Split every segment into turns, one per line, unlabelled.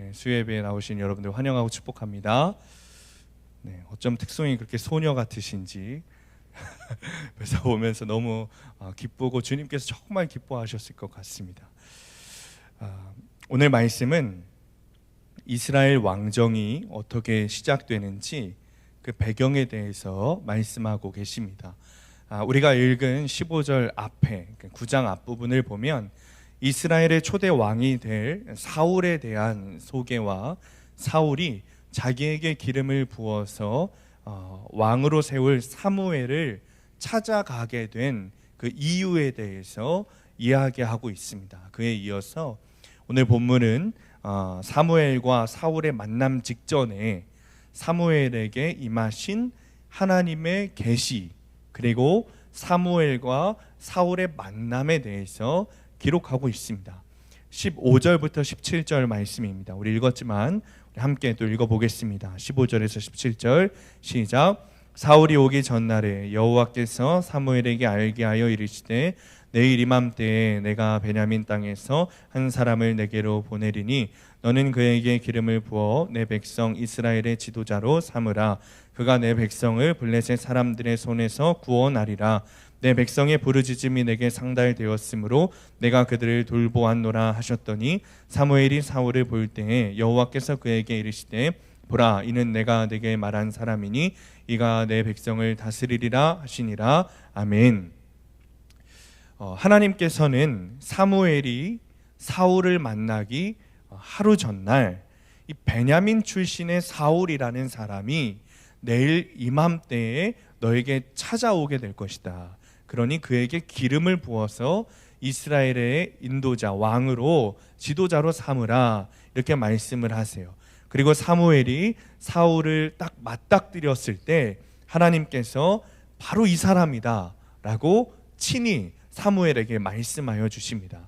네, 수요예배에 나오신 여러분들 환영하고 축복합니다. 네, 어쩜 특성이 그렇게 소녀 같으신지 그래서 보면서 너무 기쁘고 주님께서 정말 기뻐하셨을 것 같습니다. 오늘 말씀은 이스라엘 왕정이 어떻게 시작되는지 그 배경에 대해서 말씀하고 계십니다. 우리가 읽은 15절 앞에 9장 앞부분을 보면 이스라엘의 초대 왕이 될 사울에 대한 소개와 사울이 자기에게 기름을 부어서 왕으로 세울 사무엘을 찾아가게 된 그 이유에 대해서 이야기하고 있습니다. 그에 이어서 오늘 본문은 사무엘과 사울의 만남 직전에 사무엘에게 임하신 하나님의 계시, 그리고 사무엘과 사울의 만남에 대해서 기록하고 있습니다. 15절부터 17절 말씀입니다. 우리 읽었지만 함께 또 읽어보겠습니다. 15절에서 17절 시작. 사울이 오기 전날에 여호와께서 사무엘에게 알게 하여 이르시되 내일 이맘때에 내가 베냐민 땅에서 한 사람을 내게로 보내리니 너는 그에게 기름을 부어 내 백성 이스라엘의 지도자로 삼으라. 그가 내 백성을 블레셋 사람들의 손에서 구원하리라. 내 백성의 부르짖음이 내게 상달되었으므로 내가 그들을 돌보았노라 하셨더니 사무엘이 사울을 볼 때에 여호와께서 그에게 이르시되 보라, 이는 내가 내게 말한 사람이니 이가 내 백성을 다스리리라 하시니라. 아멘. 하나님께서는 사무엘이 사울을 만나기 하루 전날 이 베냐민 출신의 사울이라는 사람이 내일 이맘때에 너에게 찾아오게 될 것이다. 그러니 그에게 기름을 부어서 이스라엘의 인도자, 왕으로 지도자로 삼으라, 이렇게 말씀을 하세요. 그리고 사무엘이 사울을 딱 맞닥뜨렸을 때 하나님께서 바로 이 사람이다 라고 친히 사무엘에게 말씀하여 주십니다.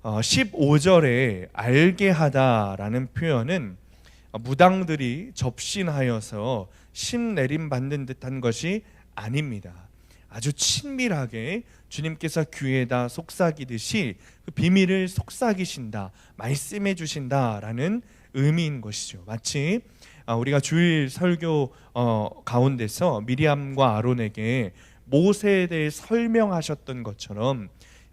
15절에 알게 하다라는 표현은 무당들이 접신하여서 신 내림받는 듯한 것이 아닙니다. 아주 친밀하게 주님께서 귀에다 속삭이듯이 그 비밀을 속삭이신다, 말씀해 주신다라는 의미인 것이죠. 마치 우리가 주일 설교 가운데서 미리암과 아론에게 모세에 대해 설명하셨던 것처럼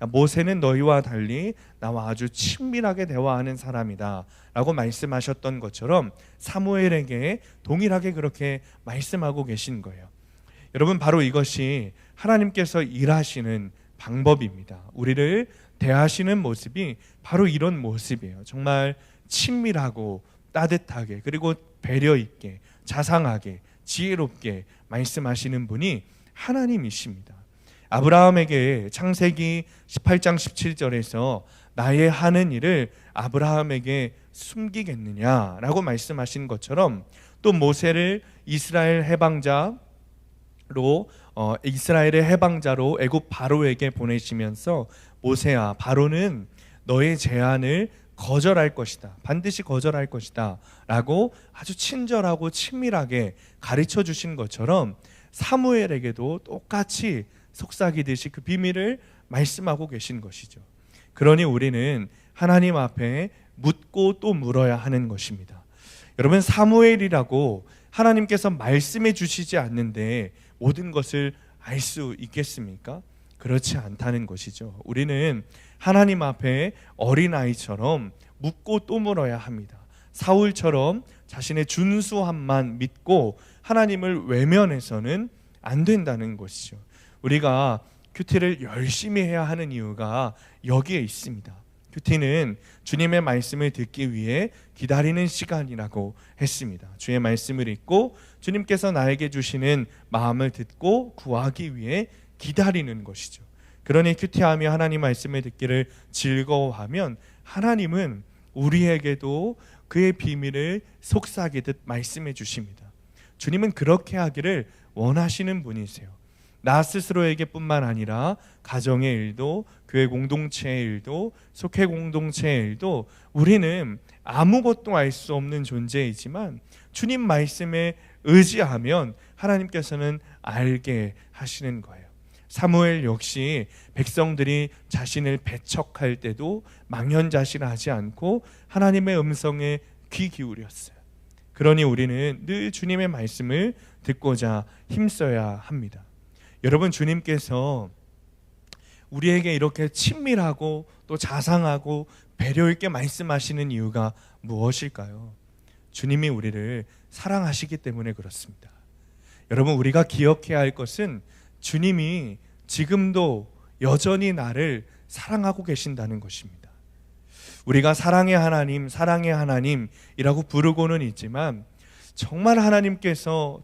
모세는 너희와 달리 나와 아주 친밀하게 대화하는 사람이다 라고 말씀하셨던 것처럼 사무엘에게 동일하게 그렇게 말씀하고 계신 거예요. 여러분, 바로 이것이 하나님께서 일하시는 방법입니다. 우리를 대하시는 모습이 바로 이런 모습이에요. 정말 친밀하고 따뜻하게, 그리고 배려 있게, 자상하게, 지혜롭게 말씀하시는 분이 하나님이십니다. 아브라함에게 창세기 18장 17절에서 나의 하는 일을 아브라함에게 숨기겠느냐라고 말씀하신 것처럼 또 모세를 이스라엘의 해방자로 애굽 바로에게 보내시면서 모세야, 바로는 너의 제안을 거절할 것이다, 반드시 거절할 것이다 라고 아주 친절하고 친밀하게 가르쳐 주신 것처럼 사무엘에게도 똑같이 속삭이듯이 그 비밀을 말씀하고 계신 것이죠. 그러니 우리는 하나님 앞에 묻고 또 물어야 하는 것입니다. 여러분, 사무엘이라고 하나님께서 말씀해 주시지 않는데 모든 것을 알 수 있겠습니까? 그렇지 않다는 것이죠. 우리는 하나님 앞에 어린아이처럼 묻고 또 물어야 합니다. 사울처럼 자신의 준수함만 믿고 하나님을 외면해서는 안 된다는 것이죠. 우리가 큐티를 열심히 해야 하는 이유가 여기에 있습니다. 큐티는 주님의 말씀을 듣기 위해 기다리는 시간이라고 했습니다. 주의 말씀을 읽고 주님께서 나에게 주시는 마음을 듣고 구하기 위해 기다리는 것이죠. 그러니 큐티하며 하나님 말씀을 듣기를 즐거워하면 하나님은 우리에게도 그의 비밀을 속삭이듯 말씀해 주십니다. 주님은 그렇게 하기를 원하시는 분이세요. 나 스스로에게 뿐만 아니라 가정의 일도, 교회 공동체의 일도, 속회 공동체의 일도 우리는 아무것도 알 수 없는 존재이지만 주님 말씀에 의지하면 하나님께서는 알게 하시는 거예요. 사무엘 역시 백성들이 자신을 배척할 때도 망연자실하지 않고 하나님의 음성에 귀 기울였어요. 그러니 우리는 늘 주님의 말씀을 듣고자 힘써야 합니다. 여러분, 주님께서 우리에게 이렇게 친밀하고 또 자상하고 배려 있게 말씀하시는 이유가 무엇일까요? 주님이 우리를 사랑하시기 때문에 그렇습니다. 여러분, 우리가 기억해야 할 것은 주님이 지금도 여전히 나를 사랑하고 계신다는 것입니다. 우리가 사랑의 하나님이라고 부르고는 있지만 정말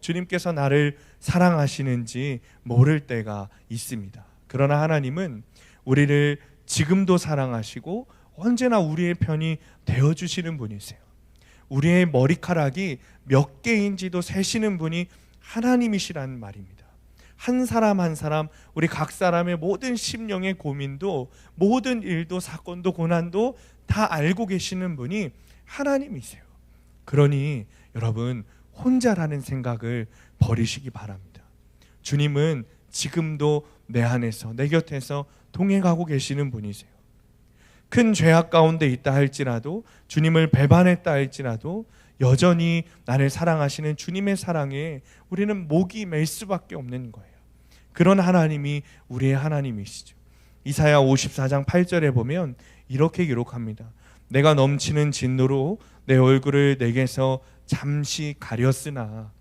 주님께서 나를 사랑하시는지 모를 때가 있습니다. 그러나 하나님은 우리를 지금도 사랑하시고 언제나 우리의 편이 되어주시는 분이세요. 우리의 머리카락이 몇 개인지도 세시는 분이 하나님이시라는 말입니다. 한 사람 한 사람, 우리 각 사람의 모든 심령의 고민도, 모든 일도, 사건도, 고난도 다 알고 계시는 분이 하나님이세요. 그러니 여러분, 혼자라는 생각을 버리시기 바랍니다. 주님은 지금도 내 안에서, 내 곁에서 동행하고 계시는 분이세요. 큰 죄악 가운데 있다 할지라도, 주님을 배반했다 할지라도 여전히 나를 사랑하시는 주님의 사랑에 우리는 목이 맬 수밖에 없는 거예요. 그런 하나님이 우리의 하나님이시죠. 이사야 54장 8절에 보면 이렇게 기록합니다. 내가 넘치는 진노로 내 얼굴을 내게서 잠시 가렸으나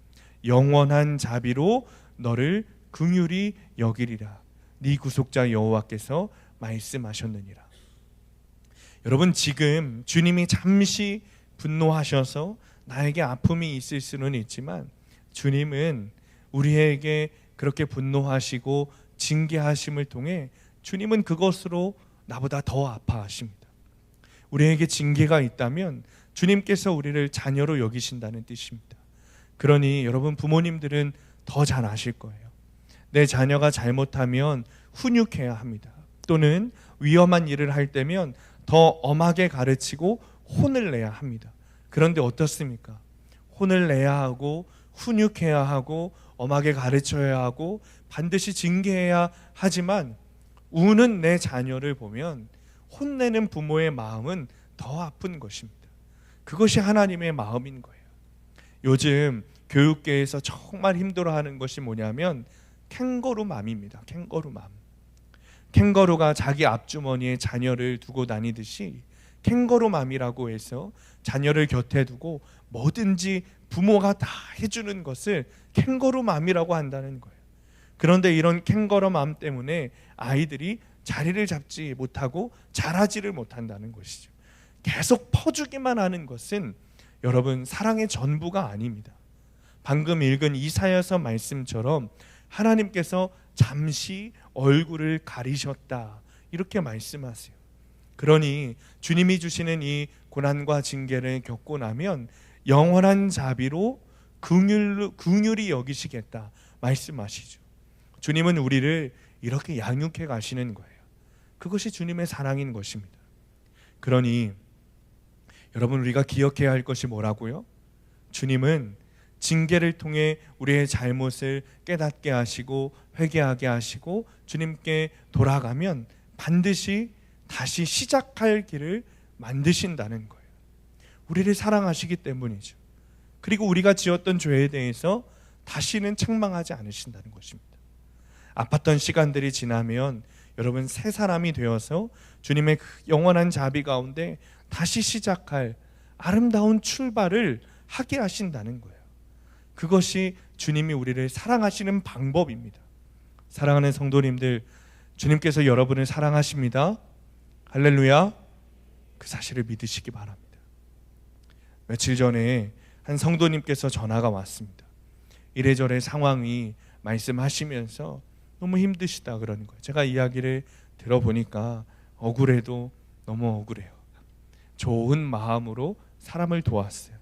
영원한 자비로 너를 긍휼히 여기리라. 네 구속자 여호와께서 말씀하셨느니라. 여러분, 지금 주님이 잠시 분노하셔서 나에게 아픔이 있을 수는 있지만 주님은 우리에게 그렇게 분노하시고 징계하심을 통해 주님은 그것으로 나보다 더 아파하십니다. 우리에게 징계가 있다면 주님께서 우리를 자녀로 여기신다는 뜻입니다. 그러니 여러분, 부모님들은 더 잘 아실 거예요. 내 자녀가 잘못하면 훈육해야 합니다. 또는 위험한 일을 할 때면 더 엄하게 가르치고 혼을 내야 합니다. 그런데 어떻습니까? 혼을 내야 하고 훈육해야 하고 엄하게 가르쳐야 하고 반드시 징계해야 하지만 우는 내 자녀를 보면 혼내는 부모의 마음은 더 아픈 것입니다. 그것이 하나님의 마음인 거예요. 요즘 교육계에서 정말 힘들어하는 것이 뭐냐면 캥거루맘입니다. 캥거루맘. 캥거루가 자기 앞주머니에 자녀를 두고 다니듯이 캥거루맘이라고 해서 자녀를 곁에 두고 뭐든지 부모가 다 해주는 것을 캥거루맘이라고 한다는 거예요. 그런데 이런 캥거루맘 때문에 아이들이 자리를 잡지 못하고 자라지를 못한다는 것이죠. 계속 퍼주기만 하는 것은 여러분, 사랑의 전부가 아닙니다. 방금 읽은 이사야서 말씀처럼 하나님께서 잠시 얼굴을 가리셨다, 이렇게 말씀하세요. 그러니 주님이 주시는 이 고난과 징계를 겪고 나면 영원한 자비로 긍휼히 여기시겠다 말씀하시죠. 주님은 우리를 이렇게 양육해 가시는 거예요. 그것이 주님의 사랑인 것입니다. 그러니 여러분, 우리가 기억해야 할 것이 뭐라고요? 주님은 징계를 통해 우리의 잘못을 깨닫게 하시고 회개하게 하시고 주님께 돌아가면 반드시 다시 시작할 길을 만드신다는 거예요. 우리를 사랑하시기 때문이죠. 그리고 우리가 지었던 죄에 대해서 다시는 책망하지 않으신다는 것입니다. 아팠던 시간들이 지나면 여러분, 새 사람이 되어서 주님의 영원한 자비 가운데 다시 시작할 아름다운 출발을 하게 하신다는 거예요. 그것이 주님이 우리를 사랑하시는 방법입니다. 사랑하는 성도님들, 주님께서 여러분을 사랑하십니다. 할렐루야. 그 사실을 믿으시기 바랍니다. 며칠 전에 한 성도님께서 전화가 왔습니다. 이래저래 상황이 말씀하시면서 너무 힘드시다 그러는 거예요. 제가 이야기를 들어보니까 억울해도 너무 억울해요. 좋은 마음으로 사람을 도왔어요.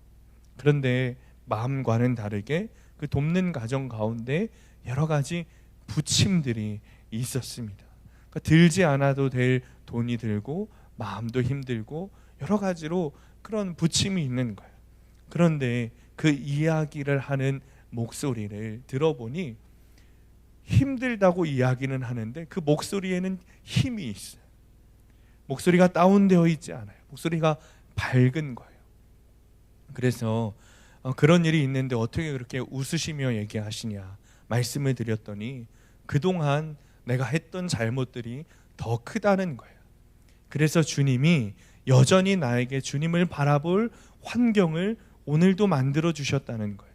그런데 마음과는 다르게 그 돕는 과정 가운데 여러 가지 부침들이 있었습니다. 그러니까 들지 않아도 될 돈이 들고 마음도 힘들고 여러 가지로 그런 부침이 있는 거예요. 그런데 그 이야기를 하는 목소리를 들어보니 힘들다고 이야기는 하는데 그 목소리에는 힘이 있어요. 목소리가 다운되어 있지 않아요. 목소리가 밝은 거예요. 그래서 그런 일이 있는데 어떻게 그렇게 웃으시며 얘기하시냐 말씀을 드렸더니 그동안 내가 했던 잘못들이 더 크다는 거예요. 그래서 주님이 여전히 나에게 주님을 바라볼 환경을 오늘도 만들어 주셨다는 거예요.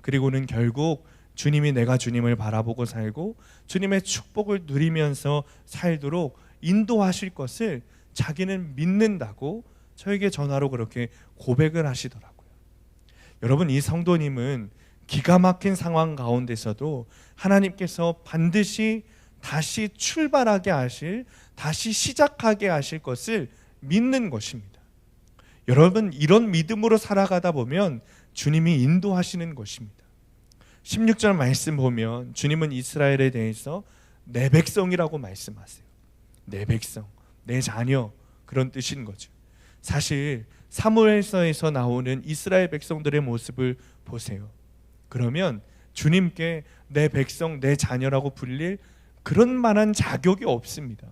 그리고는 결국 주님이 내가 주님을 바라보고 살고 주님의 축복을 누리면서 살도록 인도하실 것을 자기는 믿는다고 저에게 전화로 그렇게 고백을 하시더라고요. 여러분, 이 성도님은 기가 막힌 상황 가운데서도 하나님께서 반드시 다시 출발하게 하실, 다시 시작하게 하실 것을 믿는 것입니다. 여러분, 이런 믿음으로 살아가다 보면 주님이 인도하시는 것입니다. 16절 말씀 보면 주님은 이스라엘에 대해서 내 백성이라고 말씀하세요. 내 백성, 내 자녀, 그런 뜻인 거죠. 사실 사무엘서에서 나오는 이스라엘 백성들의 모습을 보세요. 그러면 주님께 내 백성, 내 자녀라고 불릴 그런 만한 자격이 없습니다.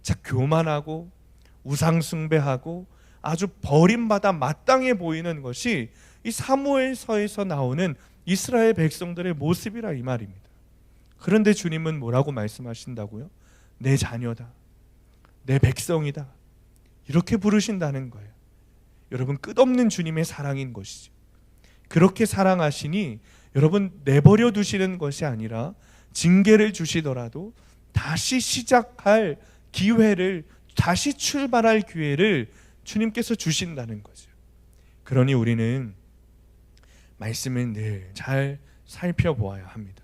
자, 교만하고 우상 숭배하고 아주 버림받아 마땅해 보이는 것이 이 사무엘서에서 나오는 이스라엘 백성들의 모습이라 이 말입니다. 그런데 주님은 뭐라고 말씀하신다고요? 내 자녀다, 내 백성이다, 이렇게 부르신다는 거예요. 여러분, 끝없는 주님의 사랑인 것이죠. 그렇게 사랑하시니 여러분, 내버려 두시는 것이 아니라 징계를 주시더라도 다시 시작할 기회를, 다시 출발할 기회를 주님께서 주신다는 거죠. 그러니 우리는 말씀을 늘 잘 살펴보아야 합니다.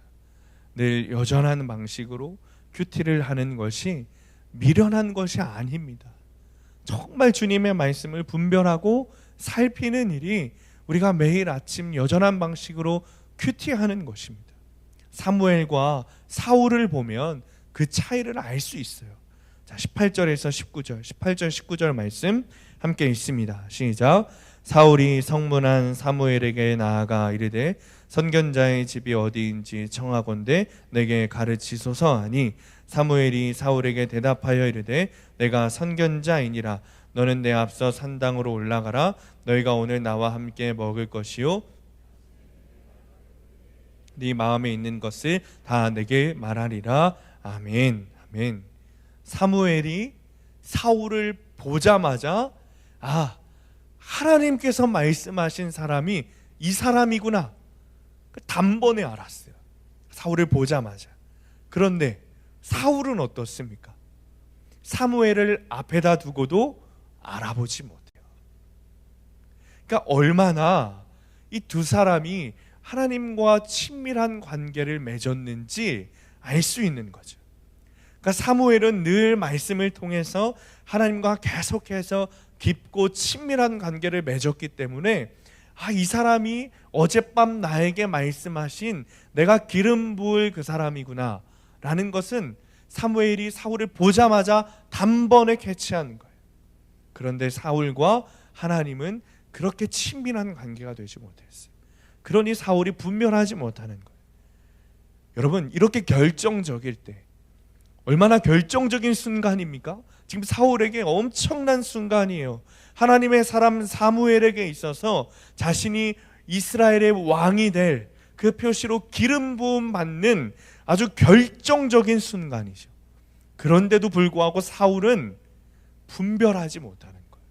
늘 여전한 방식으로 큐티를 하는 것이 미련한 것이 아닙니다. 정말 주님의 말씀을 분별하고 살피는 일이 우리가 매일 아침 여전한 방식으로 큐티하는 것입니다. 사무엘과 사울을 보면 그 차이를 알 수 있어요. 자, 18절에서 19절, 18절 19절 말씀 함께 읽습니다. 시작. 사울이 성문한 사무엘에게 나아가 이르되 선견자의 집이 어디인지 청하건대 내게 가르치소서 하니 사무엘이 사울에게 대답하여 이르되 내가 선견자이니라. 너는 내 앞서 산당으로 올라가라. 너희가 오늘 나와 함께 먹을 것이요 네 마음에 있는 것을 다 내게 말하리라. 아멘. 아멘. 사무엘이 사울을 보자마자 하나님께서 말씀하신 사람이 이 사람이구나, 단번에 알았어요. 사울을 보자마자. 그런데 사울은 어떻습니까? 사무엘을 앞에다 두고도 알아보지 못해요. 그러니까 얼마나 이 두 사람이 하나님과 친밀한 관계를 맺었는지 알 수 있는 거죠. 그러니까 사무엘은 늘 말씀을 통해서 하나님과 계속해서 깊고 친밀한 관계를 맺었기 때문에 이 사람이 어젯밤 나에게 말씀하신 내가 기름 부을 그 사람이구나 라는 것은 사무엘이 사울을 보자마자 단번에 캐치하는 거예요. 그런데 사울과 하나님은 그렇게 친밀한 관계가 되지 못했어요. 그러니 사울이 분별하지 못하는 거예요. 여러분, 이렇게 결정적일 때 얼마나 결정적인 순간입니까? 지금 사울에게 엄청난 순간이에요. 하나님의 사람 사무엘에게 있어서 자신이 이스라엘의 왕이 될 그 표시로 기름 부음 받는 아주 결정적인 순간이죠. 그런데도 불구하고 사울은 분별하지 못하는 거예요.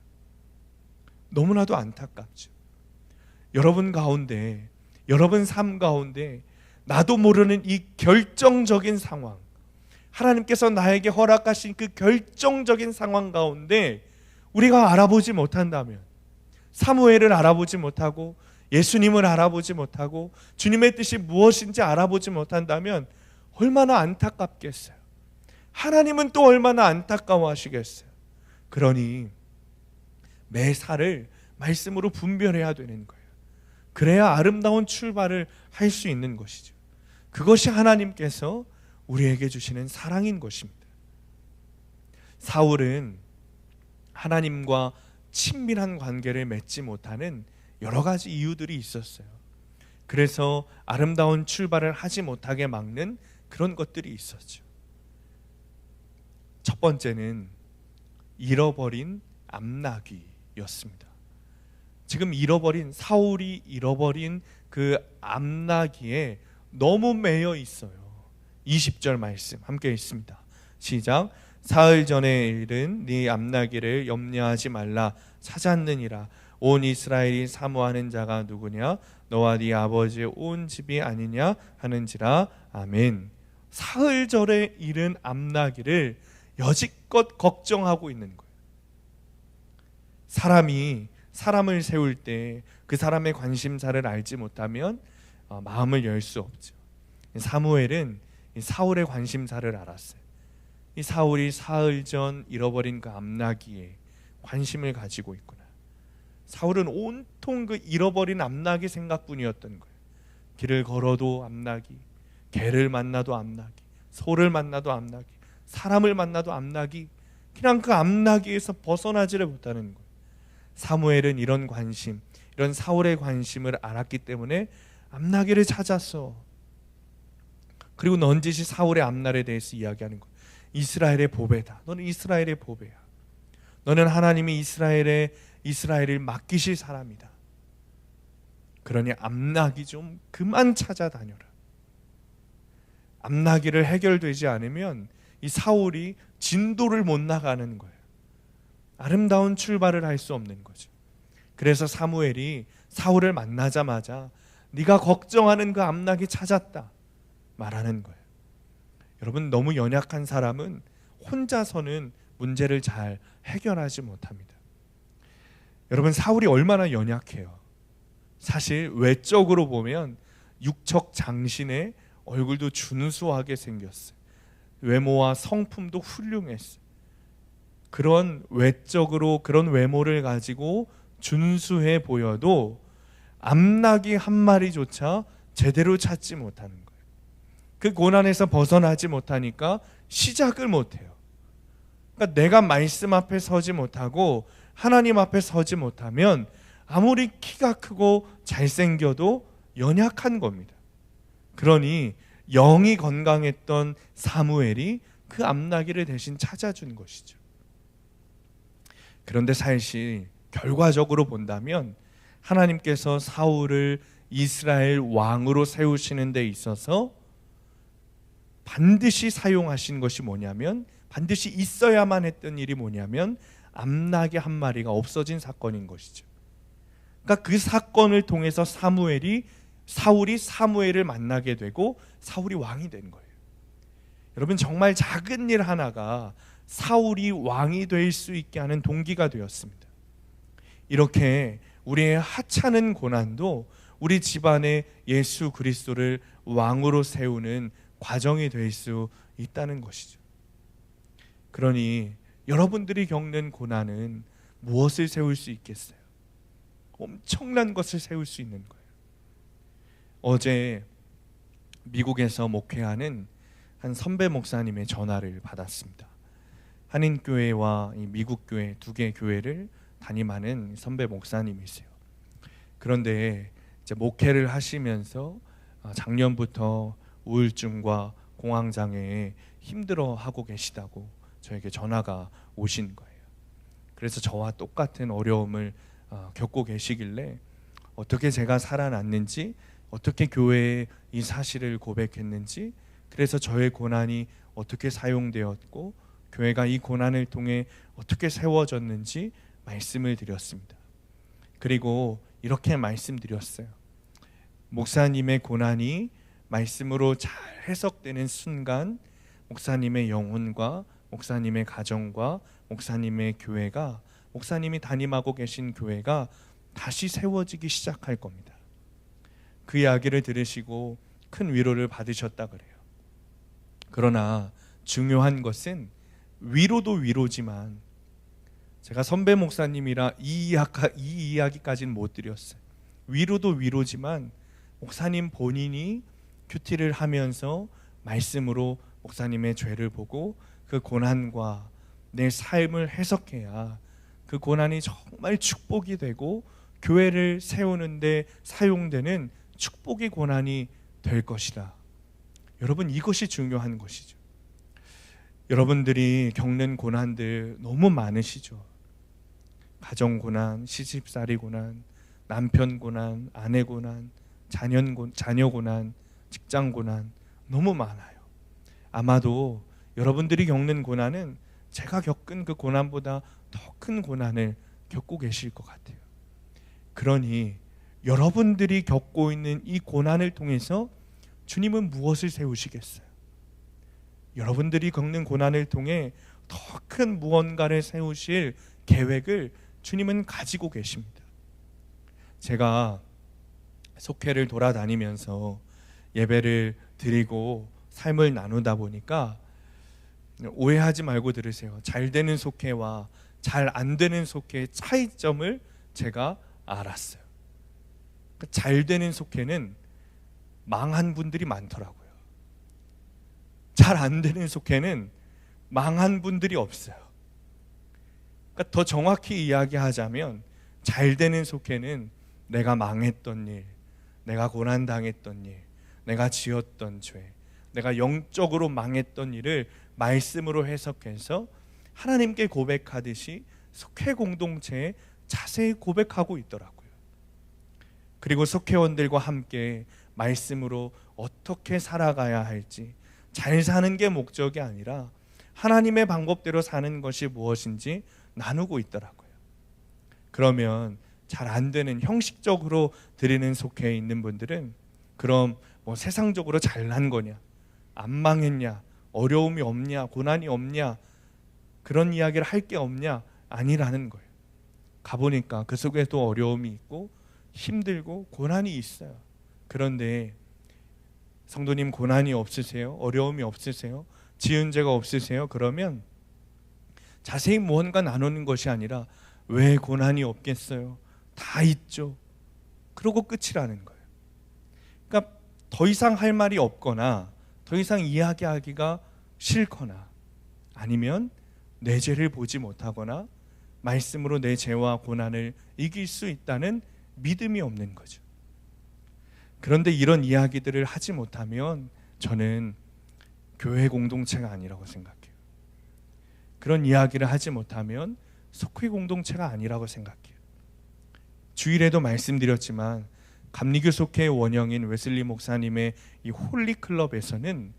너무나도 안타깝죠. 여러분 가운데, 여러분 삶 가운데 나도 모르는 이 결정적인 상황, 하나님께서 나에게 허락하신 그 결정적인 상황 가운데 우리가 알아보지 못한다면, 사무엘을 알아보지 못하고 예수님을 알아보지 못하고 주님의 뜻이 무엇인지 알아보지 못한다면 얼마나 안타깝겠어요. 하나님은 또 얼마나 안타까워하시겠어요. 그러니 매사를 말씀으로 분별해야 되는 거예요. 그래야 아름다운 출발을 할 수 있는 것이죠. 그것이 하나님께서 우리에게 주시는 사랑인 것입니다. 사울은 하나님과 친밀한 관계를 맺지 못하는 여러 가지 이유들이 있었어요. 그래서 아름다운 출발을 하지 못하게 막는 그런 것들이 있었죠. 첫 번째는 잃어버린 암나귀였습니다. 지금 사울이 잃어버린 그 암나기에 너무 매여 있어요. 20절 말씀 함께 읽습니다. 시작. 사흘 전에 일은 네 암나기를 염려하지 말라 찾았느니라. 온 이스라엘이 사모하는 자가 누구냐? 너와 네 아버지의 온 집이 아니냐 하는지라. 아멘. 사흘 전에 일은 암나기를 여지껏 걱정하고 있는 거예요. 사람이 사람을 세울 때 그 사람의 관심사를 알지 못하면 마음을 열 수 없죠. 사무엘은 사울의 관심사를 알았어요. 이 사울이 사흘 전 잃어버린 그 암나기에 관심을 가지고 있구나. 사울은 온통 그 잃어버린 암나기 생각뿐이었던 거예요. 길을 걸어도 암나기, 개를 만나도 암나기, 소를 만나도 암나기, 사람을 만나도 암나기, 그냥 그 암나기에서 벗어나지를 못하는 거예요. 사무엘은 이런 관심, 이런 사울의 관심을 알았기 때문에 암나기를 찾았어. 그리고 넌지시 사울의 앞날에 대해서 이야기하는 거예요. 이스라엘의 보배다. 너는 이스라엘의 보배야. 너는 하나님이 이스라엘을 맡기실 사람이다. 그러니 암나기 좀 그만 찾아다녀라. 암나기를 해결되지 않으면 이 사울이 진도를 못 나가는 거예요. 아름다운 출발을 할 수 없는 거죠. 그래서 사무엘이 사울을 만나자마자 네가 걱정하는 그 암나기 찾았다 말하는 거예요. 여러분, 너무 연약한 사람은 혼자서는 문제를 잘 해결하지 못합니다. 여러분, 사울이 얼마나 연약해요. 사실 외적으로 보면 육척 장신의 얼굴도 준수하게 생겼어요. 외모와 성품도 훌륭했어요. 그런 외적으로 그런 외모를 가지고 준수해 보여도 암나기 한 마리조차 제대로 찾지 못하는 거예요. 그 고난에서 벗어나지 못하니까 시작을 못해요. 그러니까 내가 말씀 앞에 서지 못하고 하나님 앞에 서지 못하면 아무리 키가 크고 잘생겨도 연약한 겁니다. 그러니 영이 건강했던 사무엘이 그 암나기를 대신 찾아준 것이죠. 그런데 사실 결과적으로 본다면 하나님께서 사울을 이스라엘 왕으로 세우시는 데 있어서 반드시 사용하신 것이 뭐냐면, 반드시 있어야만 했던 일이 뭐냐면 암나기 한 마리가 없어진 사건인 것이죠. 그러니까 그 사건을 통해서 사울이 사무엘을 만나게 되고 사울이 왕이 된 거예요. 여러분, 정말 작은 일 하나가 사울이 왕이 될 수 있게 하는 동기가 되었습니다. 이렇게 우리의 하찮은 고난도 우리 집안에 예수 그리스도를 왕으로 세우는 과정이 될 수 있다는 것이죠. 그러니 여러분들이 겪는 고난은 무엇을 세울 수 있겠어요? 엄청난 것을 세울 수 있는 거예요. 어제 미국에서 목회하는 한 선배 목사님의 전화를 받았습니다. 한인교회와 미국교회 두 개 교회를 담임하는 선배 목사님이세요. 그런데 이제 목회를 하시면서 작년부터 우울증과 공황장애에 힘들어하고 계시다고 저에게 전화가 오신 거예요. 그래서 저와 똑같은 어려움을 겪고 계시길래 어떻게 제가 살아났는지, 어떻게 교회에 이 사실을 고백했는지, 그래서 저의 고난이 어떻게 사용되었고 교회가 이 고난을 통해 어떻게 세워졌는지 말씀을 드렸습니다. 그리고 이렇게 말씀드렸어요. 목사님의 고난이 말씀으로 잘 해석되는 순간 목사님의 영혼과 목사님의 가정과 목사님의 교회가, 목사님이 담임하고 계신 교회가 다시 세워지기 시작할 겁니다. 그 이야기를 들으시고 큰 위로를 받으셨다 그래요. 그러나 중요한 것은 위로도 위로지만, 제가 선배 목사님이라 이 이야기까지는 못 드렸어요. 위로도 위로지만 목사님 본인이 큐티를 하면서 말씀으로 목사님의 죄를 보고 그 고난과 내 삶을 해석해야 그 고난이 정말 축복이 되고 교회를 세우는데 사용되는 축복의 고난이 될 것이다. 여러분, 이것이 중요한 것이죠. 여러분들이 겪는 고난들 너무 많으시죠. 가정 고난, 시집살이 고난, 남편 고난, 아내 고난, 자녀 고난, 직장 고난 너무 많아요. 아마도 여러분들이 겪는 고난은 제가 겪은 그 고난보다 더 큰 고난을 겪고 계실 것 같아요. 그러니 여러분들이 겪고 있는 이 고난을 통해서 주님은 무엇을 세우시겠어요? 여러분들이 겪는 고난을 통해 더 큰 무언가를 세우실 계획을 주님은 가지고 계십니다. 제가 속회를 돌아다니면서 예배를 드리고 삶을 나누다 보니까 오해하지 말고 들으세요. 잘 되는 속회와 잘 안 되는 속회의 차이점을 제가 알았어요. 잘 되는 속회는 망한 분들이 많더라고요. 잘 안 되는 속회는 망한 분들이 없어요. 그러니까 더 정확히 이야기하자면 잘 되는 속회는 내가 망했던 일, 내가 고난당했던 일, 내가 지었던 죄, 내가 영적으로 망했던 일을 말씀으로 해석해서 하나님께 고백하듯이 속회 공동체에 자세히 고백하고 있더라고요. 그리고 속회원들과 함께 말씀으로 어떻게 살아가야 할지, 잘 사는 게 목적이 아니라 하나님의 방법대로 사는 것이 무엇인지 나누고 있더라고요. 그러면 잘 안 되는 형식적으로 드리는 속회에 있는 분들은 그럼 뭐 세상적으로 잘난 거냐, 안 망했냐, 어려움이 없냐, 고난이 없냐, 그런 이야기를 할 게 없냐, 아니라는 거예요. 가보니까 그 속에도 어려움이 있고 힘들고 고난이 있어요. 그런데 성도님 고난이 없으세요? 어려움이 없으세요? 지은 죄가 없으세요? 그러면 자세히 무언가 나누는 것이 아니라 왜 고난이 없겠어요? 다 있죠. 그러고 끝이라는 거예요. 그러니까 더 이상 할 말이 없거나 더 이상 이야기하기가 싫거나 아니면 내 죄를 보지 못하거나 말씀으로 내 죄와 고난을 이길 수 있다는 믿음이 없는 거죠. 그런데 이런 이야기들을 하지 못하면 저는 교회 공동체가 아니라고 생각해요. 그런 이야기를 하지 못하면 속회 공동체가 아니라고 생각해요. 주일에도 말씀드렸지만 감리교 속회의 원형인 웨슬리 목사님의 이 홀리클럽에서는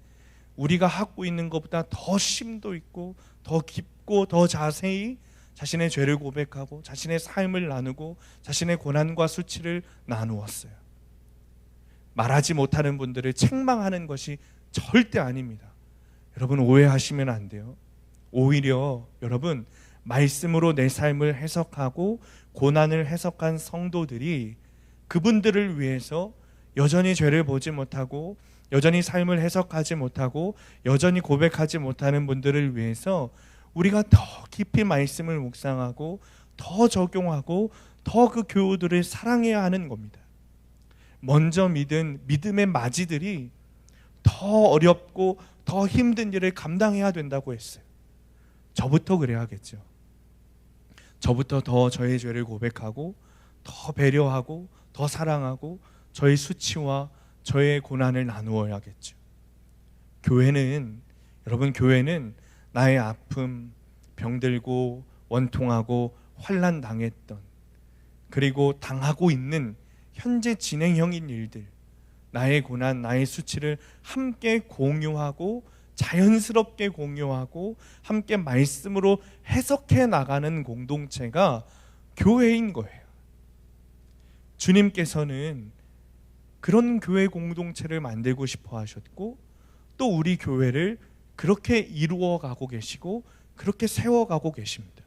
우리가 하고 있는 것보다 더 심도 있고 더 깊고 더 자세히 자신의 죄를 고백하고 자신의 삶을 나누고 자신의 고난과 수치를 나누었어요. 말하지 못하는 분들을 책망하는 것이 절대 아닙니다. 여러분 오해하시면 안 돼요. 오히려 여러분 말씀으로 내 삶을 해석하고 고난을 해석한 성도들이 그분들을 위해서 여전히 죄를 보지 못하고 여전히 삶을 해석하지 못하고 여전히 고백하지 못하는 분들을 위해서 우리가 더 깊이 말씀을 묵상하고 더 적용하고 더 그 교우들을 사랑해야 하는 겁니다. 먼저 믿은 믿음의 맞이들이 더 어렵고 더 힘든 일을 감당해야 된다고 했어요. 저부터 그래야겠죠. 저부터 더 저의 죄를 고백하고 더 배려하고 더 사랑하고 저의 수치와 저의 고난을 나누어야겠죠. 여러분 교회는 나의 아픔, 병들고 원통하고 환난 당했던 그리고 당하고 있는 현재 진행형인 일들, 나의 고난, 나의 수치를 함께 공유하고 자연스럽게 공유하고 함께 말씀으로 해석해 나가는 공동체가 교회인 거예요. 주님께서는 그런 교회 공동체를 만들고 싶어 하셨고 또 우리 교회를 그렇게 이루어 가고 계시고 그렇게 세워가고 계십니다.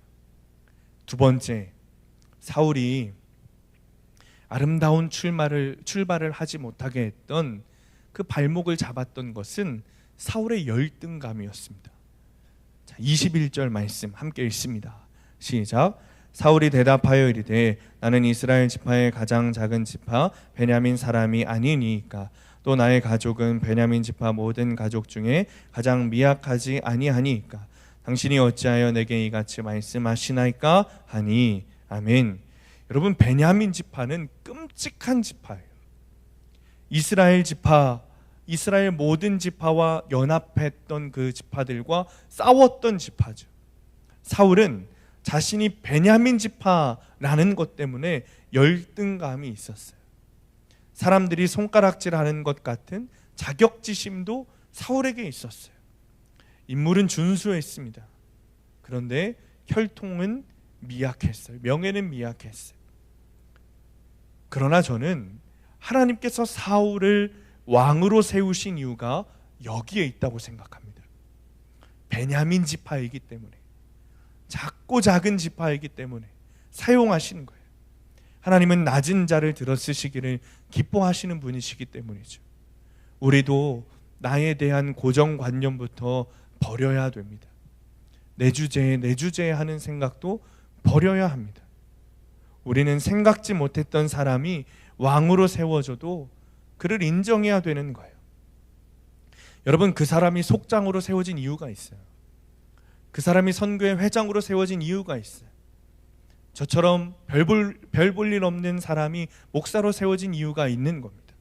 두 번째, 사울이 아름다운 출발을 하지 못하게 했던 그 발목을 잡았던 것은 사울의 열등감이었습니다. 자, 21절 말씀 함께 읽습니다. 시작. 사울이 대답하여 이르되 나는 이스라엘 지파의 가장 작은 지파 베냐민 사람이 아니니이까 또 나의 가족은 베냐민 지파 모든 가족 중에 가장 미약하지 아니하니이까 당신이 어찌하여 내게 이같이 말씀하시나이까 하니 아멘. 여러분 베냐민 지파는 끔찍한 지파예요. 이스라엘 지파, 이스라엘 모든 지파와 연합했던 그 지파들과 싸웠던 지파죠. 사울은 자신이 베냐민 지파라는 것 때문에 열등감이 있었어요. 사람들이 손가락질하는 것 같은 자격지심도 사울에게 있었어요. 인물은 준수했습니다. 그런데 혈통은 미약했어요. 명예는 미약했어요. 그러나 저는 하나님께서 사울을 왕으로 세우신 이유가 여기에 있다고 생각합니다. 베냐민 지파이기 때문에, 작고 작은 지파이기 때문에 사용하시는 거예요. 하나님은 낮은 자를 들어 쓰시기를 기뻐하시는 분이시기 때문이죠. 우리도 나에 대한 고정관념부터 버려야 됩니다. 내 주제에 하는 생각도 버려야 합니다. 우리는 생각지 못했던 사람이 왕으로 세워져도 그를 인정해야 되는 거예요. 여러분, 그 사람이 속장으로 세워진 이유가 있어요. 그 사람이 선교의 회장으로 세워진 이유가 있어요. 저처럼 별 볼 일 없는 사람이 목사로 세워진 이유가 있는 겁니다.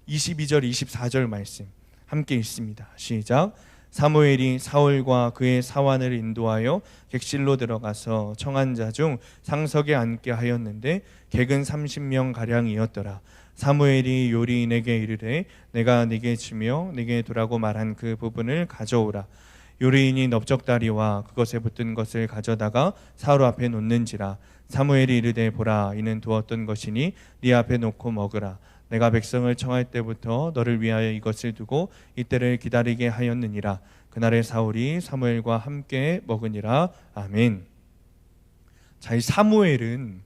22절 24절 말씀 함께 읽습니다. 시작. 사무엘이 사울과 그의 사환을 인도하여 객실로 들어가서 청한 자 중 상석에 앉게 하였는데 객은 30명 가량이었더라. 사무엘이 요리인에게 이르되 내가 네게 주며 네게 두라고 말한 그 부분을 가져오라. 요리인이 넓적다리와 그것에 붙은 것을 가져다가 사울 앞에 놓는지라. 사무엘이 이르되 보라, 이는 두었던 것이니 네 앞에 놓고 먹으라. 내가 백성을 청할 때부터 너를 위하여 이것을 두고 이때를 기다리게 하였느니라. 그날에 사울이 사무엘과 함께 먹으니라. 아멘. 자, 이 사무엘은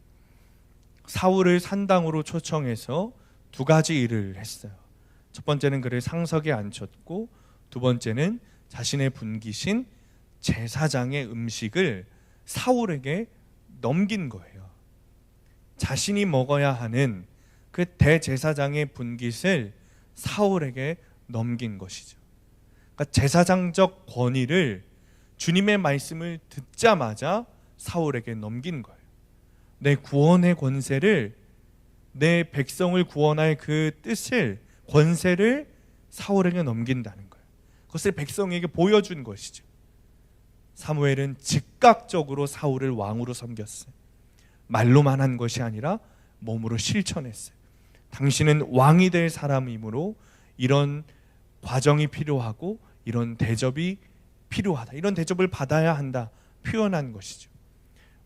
사울을 산당으로 초청해서 두 가지 일을 했어요. 첫 번째는 그를 상석에 앉혔고, 두 번째는 자신의 분기신 제사장의 음식을 사울에게 넘긴 거예요. 자신이 먹어야 하는 그 대제사장의 분깃을 사울에게 넘긴 것이죠. 그러니까 제사장적 권위를 주님의 말씀을 듣자마자 사울에게 넘긴 거예요. 내 구원의 권세를, 내 백성을 구원할 그 뜻을, 권세를 사울에게 넘긴다는 거예요. 그것을 백성에게 보여준 것이죠. 사무엘은 즉각적으로 사울을 왕으로 섬겼어요. 말로만 한 것이 아니라 몸으로 실천했어요. 당신은 왕이 될 사람이므로 이런 과정이 필요하고 이런 대접이 필요하다, 이런 대접을 받아야 한다 표현한 것이죠.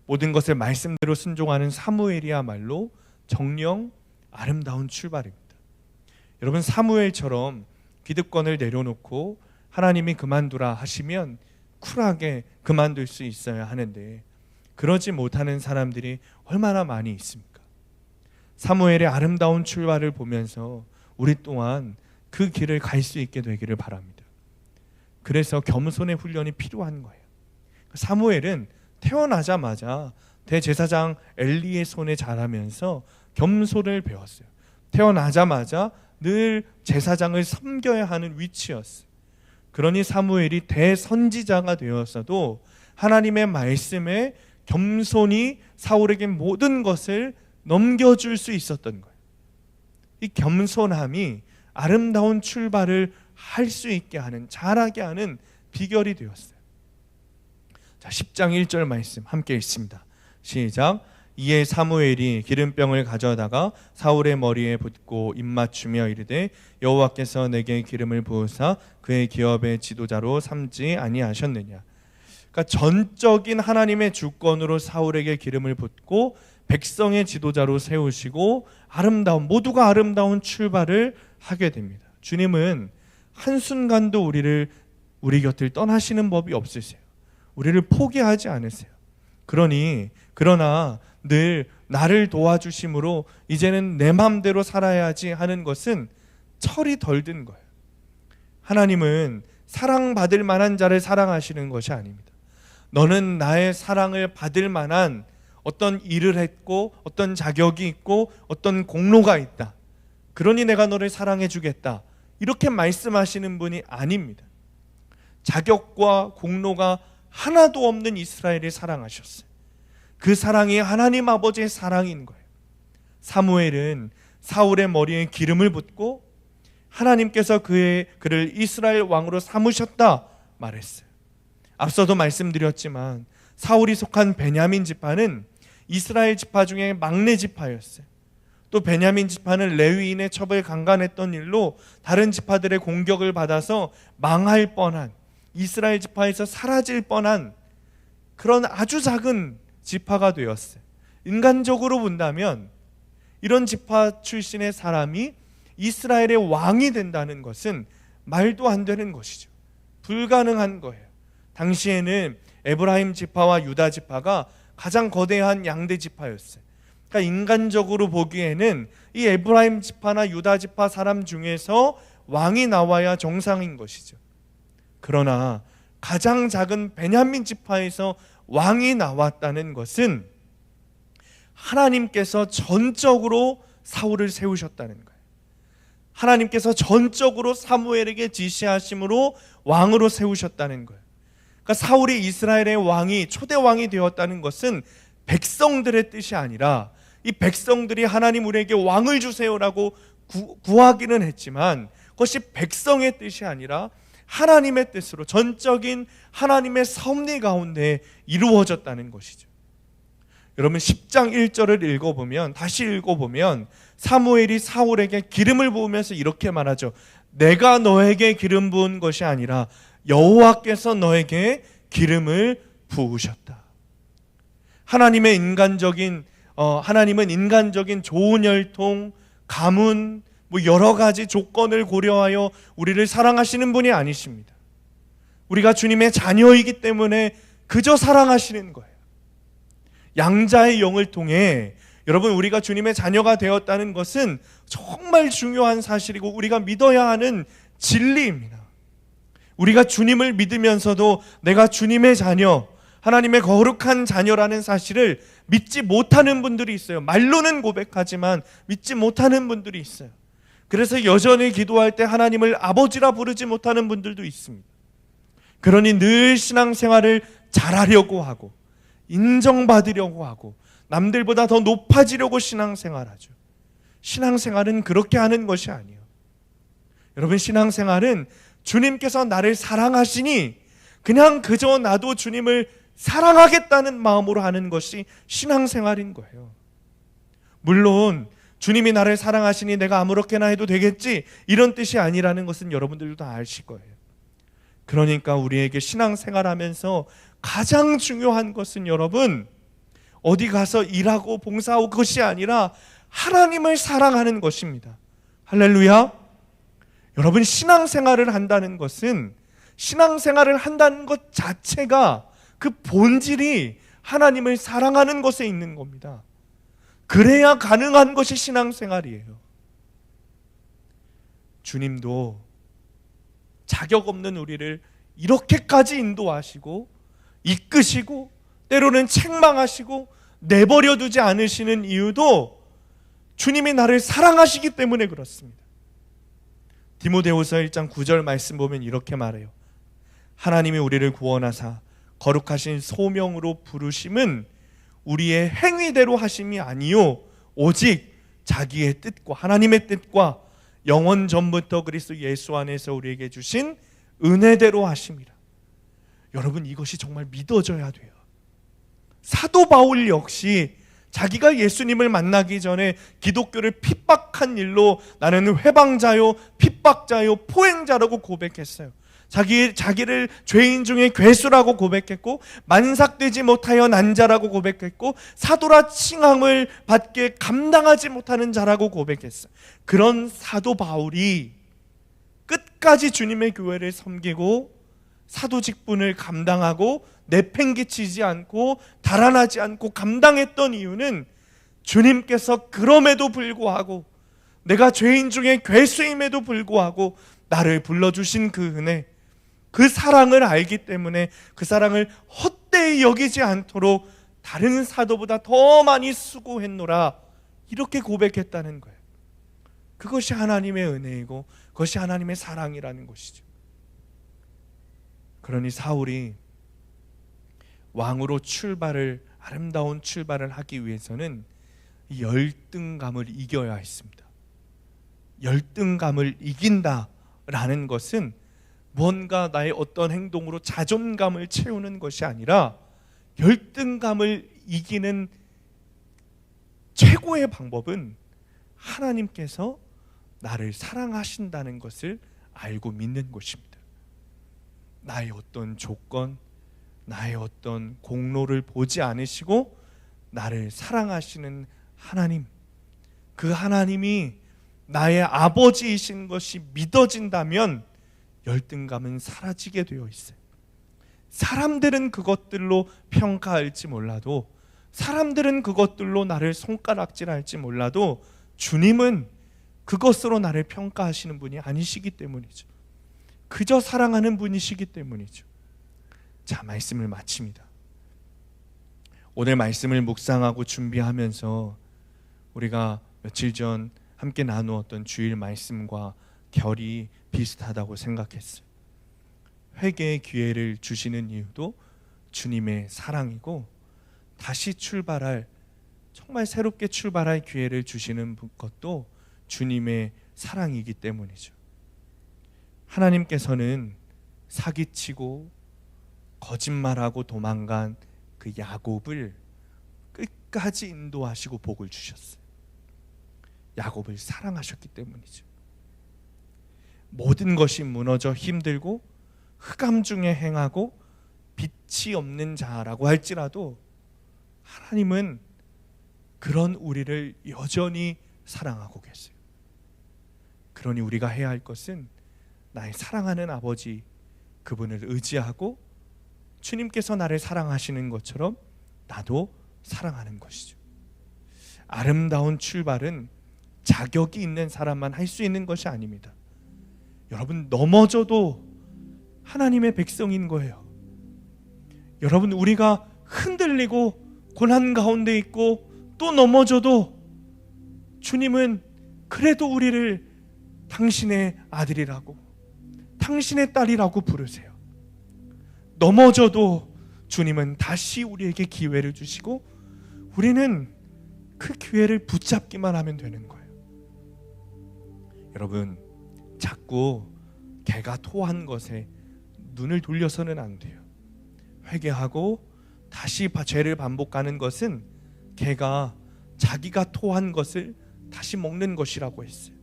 모든 것을 말씀대로 순종하는 사무엘이야말로 정령 아름다운 출발입니다. 여러분, 사무엘처럼 기득권을 내려놓고 하나님이 그만두라 하시면 쿨하게 그만둘 수 있어야 하는데, 그러지 못하는 사람들이 얼마나 많이 있습니까? 사무엘의 아름다운 출발을 보면서 우리 또한 그 길을 갈 수 있게 되기를 바랍니다. 그래서 겸손의 훈련이 필요한 거예요. 사무엘은 태어나자마자 대제사장 엘리의 손에 자라면서 겸손을 배웠어요. 태어나자마자 늘 제사장을 섬겨야 하는 위치였어요. 그러니 사무엘이 대선지자가 되었어도 하나님의 말씀에 겸손히 사울에게 모든 것을 넘겨줄 수 있었던 거예요. 이 겸손함이 아름다운 출발을 할 수 있게 하는, 잘하게 하는 비결이 되었어요. 자, 10장 1절 말씀 함께 읽습니다. 시작. 이에 사무엘이 기름병을 가져다가 사울의 머리에 붓고 입맞추며 이르되 여호와께서 내게 기름을 부으사 그의 기업의 지도자로 삼지 아니하셨느냐. 그러니까 전적인 하나님의 주권으로 사울에게 기름을 붓고 백성의 지도자로 세우시고 모두가 아름다운 출발을 하게 됩니다. 주님은 한순간도 우리 곁을 떠나시는 법이 없으세요. 우리를 포기하지 않으세요. 그러나 늘 나를 도와주심으로 이제는 내 마음대로 살아야지 하는 것은 철이 덜 든 거예요. 하나님은 사랑받을 만한 자를 사랑하시는 것이 아닙니다. 너는 나의 사랑을 받을 만한 어떤 일을 했고 어떤 자격이 있고 어떤 공로가 있다, 그러니 내가 너를 사랑해 주겠다, 이렇게 말씀하시는 분이 아닙니다. 자격과 공로가 하나도 없는 이스라엘을 사랑하셨어요. 그 사랑이 하나님 아버지의 사랑인 거예요. 사무엘은 사울의 머리에 기름을 붓고 하나님께서 그를 이스라엘 왕으로 삼으셨다 말했어요. 앞서도 말씀드렸지만 사울이 속한 베냐민 지파는 이스라엘 지파 중에 막내 지파였어요. 또 베냐민 지파는 레위인의 첩을 강간했던 일로 다른 지파들의 공격을 받아서 망할 뻔한, 이스라엘 지파에서 사라질 뻔한 그런 아주 작은 지파가 되었어요. 인간적으로 본다면 이런 지파 출신의 사람이 이스라엘의 왕이 된다는 것은 말도 안 되는 것이죠. 불가능한 거예요. 당시에는 에브라임 지파와 유다 지파가 가장 거대한 양대 지파였어요. 그러니까 인간적으로 보기에는 이 에브라임 지파나 유다 지파 사람 중에서 왕이 나와야 정상인 것이죠. 그러나 가장 작은 베냐민 지파에서 왕이 나왔다는 것은 하나님께서 전적으로 사울을 세우셨다는 거예요. 하나님께서 전적으로 사무엘에게 지시하심으로 왕으로 세우셨다는 거예요. 그러니까 사울이 이스라엘의 왕이, 초대 왕이 되었다는 것은 백성들의 뜻이 아니라 이 백성들이 하나님 우리에게 왕을 주세요라고 구하기는 했지만 그것이 백성의 뜻이 아니라 하나님의 뜻으로 전적인 하나님의 섭리 가운데 이루어졌다는 것이죠. 여러분 10장 1절을 읽어보면, 다시 읽어보면 사무엘이 사울에게 기름을 부으면서 이렇게 말하죠. 내가 너에게 기름 부은 것이 아니라 여호와께서 너에게 기름을 부으셨다. 하나님은 인간적인 좋은 혈통, 가문, 여러 가지 조건을 고려하여 우리를 사랑하시는 분이 아니십니다. 우리가 주님의 자녀이기 때문에 그저 사랑하시는 거예요. 양자의 영을 통해 여러분, 우리가 주님의 자녀가 되었다는 것은 정말 중요한 사실이고 우리가 믿어야 하는 진리입니다. 우리가 주님을 믿으면서도 내가 주님의 자녀, 하나님의 거룩한 자녀라는 사실을 믿지 못하는 분들이 있어요. 말로는 고백하지만 믿지 못하는 분들이 있어요. 그래서 여전히 기도할 때 하나님을 아버지라 부르지 못하는 분들도 있습니다. 그러니 늘 신앙생활을 잘하려고 하고 인정받으려고 하고 남들보다 더 높아지려고 신앙생활하죠. 신앙생활은 그렇게 하는 것이 아니에요. 여러분, 신앙생활은 주님께서 나를 사랑하시니 그냥 그저 나도 주님을 사랑하겠다는 마음으로 하는 것이 신앙생활인 거예요. 물론 주님이 나를 사랑하시니 내가 아무렇게나 해도 되겠지, 이런 뜻이 아니라는 것은 여러분들도 다 아실 거예요. 그러니까 우리에게 신앙생활하면서 가장 중요한 것은 여러분, 어디 가서 일하고 봉사하고 그것이 아니라 하나님을 사랑하는 것입니다. 할렐루야. 여러분, 신앙생활을 한다는 것은, 신앙생활을 한다는 것 자체가 그 본질이 하나님을 사랑하는 것에 있는 겁니다. 그래야 가능한 것이 신앙생활이에요. 주님도 자격 없는 우리를 이렇게까지 인도하시고 이끄시고 때로는 책망하시고 내버려 두지 않으시는 이유도 주님이 나를 사랑하시기 때문에 그렇습니다. 디모데후서 1장 9절 말씀 보면 이렇게 말해요. 하나님이 우리를 구원하사 거룩하신 소명으로 부르심은 우리의 행위대로 하심이 아니요 오직 자기의 뜻과 하나님의 뜻과 영원 전부터 그리스도 예수 안에서 우리에게 주신 은혜대로 하심이라. 여러분, 이것이 정말 믿어져야 돼요. 사도 바울 역시 자기가 예수님을 만나기 전에 기독교를 핍박한 일로 나는 회방자요, 핍박자요, 포행자라고 고백했어요. 자기를 죄인 중에 괴수라고 고백했고 만삭되지 못하여 난 자라고 고백했고 사도라 칭함을 받게 감당하지 못하는 자라고 고백했어요. 그런 사도 바울이 끝까지 주님의 교회를 섬기고 사도 직분을 감당하고 내팽개치지 않고 달아나지 않고 감당했던 이유는 주님께서 그럼에도 불구하고, 내가 죄인 중에 괴수임에도 불구하고 나를 불러주신 그 은혜, 그 사랑을 알기 때문에 그 사랑을 헛되이 여기지 않도록 다른 사도보다 더 많이 수고했노라, 이렇게 고백했다는 거예요. 그것이 하나님의 은혜이고 그것이 하나님의 사랑이라는 것이죠. 그러니 사울이 왕으로 아름다운 출발을 하기 위해서는 이 열등감을 이겨야 했습니다. 열등감을 이긴다라는 것은 뭔가 나의 어떤 행동으로 자존감을 채우는 것이 아니라 열등감을 이기는 최고의 방법은 하나님께서 나를 사랑하신다는 것을 알고 믿는 것입니다. 나의 어떤 조건, 나의 어떤 공로를 보지 않으시고 나를 사랑하시는 하나님, 그 하나님이 나의 아버지이신 것이 믿어진다면 열등감은 사라지게 되어 있어요. 사람들은 그것들로 평가할지 몰라도, 사람들은 그것들로 나를 손가락질할지 몰라도 주님은 그것으로 나를 평가하시는 분이 아니시기 때문이죠. 그저 사랑하는 분이시기 때문이죠. 자, 말씀을 마칩니다. 오늘 말씀을 묵상하고 준비하면서 우리가 며칠 전 함께 나누었던 주일 말씀과 결이 비슷하다고 생각했어요. 회개의 기회를 주시는 이유도 주님의 사랑이고, 다시 출발할, 정말 새롭게 출발할 기회를 주시는 것도 주님의 사랑이기 때문이죠. 하나님께서는 사기치고 거짓말하고 도망간 그 야곱을 끝까지 인도하시고 복을 주셨어요. 야곱을 사랑하셨기 때문이죠. 모든 것이 무너져 힘들고 흑암 중에 행하고 빛이 없는 자라고 할지라도 하나님은 그런 우리를 여전히 사랑하고 계세요. 그러니 우리가 해야 할 것은 나의 사랑하는 아버지, 그분을 의지하고 주님께서 나를 사랑하시는 것처럼 나도 사랑하는 것이죠. 아름다운 출발은 자격이 있는 사람만 할 수 있는 것이 아닙니다. 여러분, 넘어져도 하나님의 백성인 거예요. 여러분, 우리가 흔들리고 고난 가운데 있고 또 넘어져도 주님은 그래도 우리를 당신의 아들이라고, 당신의 딸이라고 부르세요. 넘어져도 주님은 다시 우리에게 기회를 주시고 우리는 그 기회를 붙잡기만 하면 되는 거예요. 여러분, 자꾸 개가 토한 것에 눈을 돌려서는 안 돼요. 회개하고 다시 죄를 반복하는 것은 개가 자기가 토한 것을 다시 먹는 것이라고 했어요.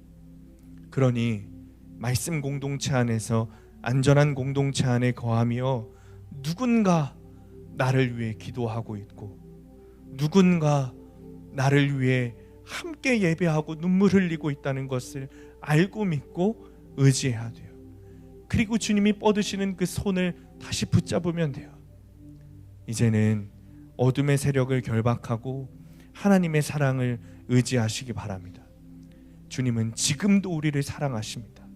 그러니 말씀 공동체 안에서 안전한 공동체 안에 거하며 누군가 나를 위해 기도하고 있고, 누군가 나를 위해 함께 예배하고 눈물 흘리고 있다는 것을 알고 믿고 의지해야 돼요. 그리고 주님이 뻗으시는 그 손을 다시 붙잡으면 돼요. 이제는 어둠의 세력을 결박하고 하나님의 사랑을 의지하시기 바랍니다. 주님은 지금도 우리를 사랑하십니다.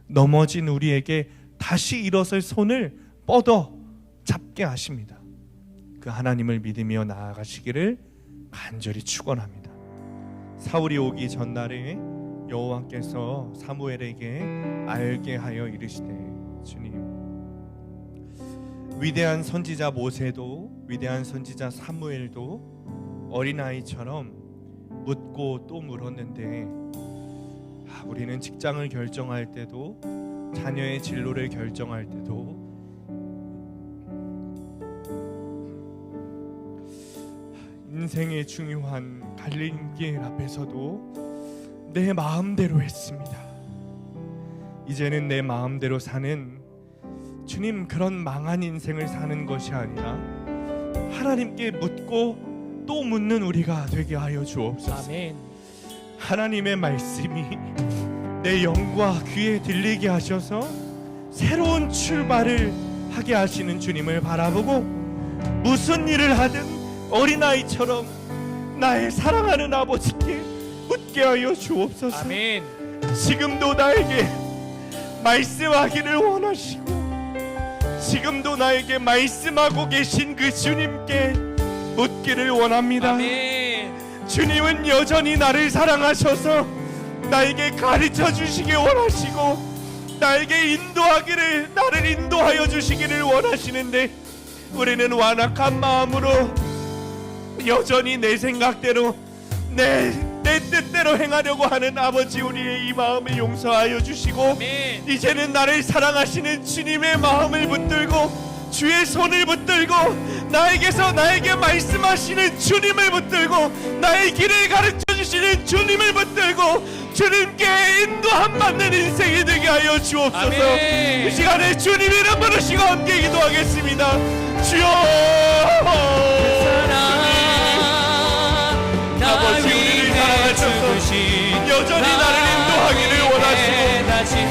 넘어진 우리에게 다시 일어설 손을 뻗어 잡게 하십니다. 그 하나님을 믿으며 나아가시기를 간절히 축원합니다. 사울이 오기 전날에 여호와께서 사무엘에게 알게 하여 이르시되, 주님, 위대한 선지자 모세도 위대한 선지자 사무엘도 어린아이처럼 묻고 또 물었는데, 우리는 직장을 결정할 때도 자녀의 진로를 결정할 때도 인생의 중요한 갈림길 앞에서도 내 마음대로 했습니다. 이제는 내 마음대로 사는, 주님, 그런 망한 인생을 사는 것이 아니라 하나님께 묻고 또 묻는 우리가 되게 하여 주옵소서.
아멘.
하나님의 말씀이 내 영과 귀에 들리게 하셔서 새로운 출발을 하게 하시는 주님을 바라보고 무슨 일을 하든 어린아이처럼 나의 사랑하는 아버지께 묻게 하여 주옵소서.
아멘.
지금도 나에게 말씀하기를 원하시고, 지금도 나에게 말씀하고 계신 그 주님께 묻기를 원합니다.
아멘.
주님은 여전히 나를 사랑하셔서 나에게 가르쳐 주시기 원하시고 나에게 나를 인도하여 주시기를 원하시는데, 우리는 완악한 마음으로 여전히 내 생각대로 내 뜻대로 행하려고 하는 아버지, 우리의 이 마음을 용서하여 주시고,
아멘.
이제는 나를 사랑하시는 주님의 마음을 붙들고 주의 손을 붙들고 나에게서 나에게 말씀하시는 주님을 붙들고 나의 길을 가르쳐 주시는 주님을 붙들고 주님께 인도함 받는 인생이 되게 하여 주옵소서.
아멘.
이 시간에 주님 이름 부르시고 함께 기도하겠습니다. 주여, 아버지 우리를 사랑하셔서 여전히 나를 인도하기를 원하시고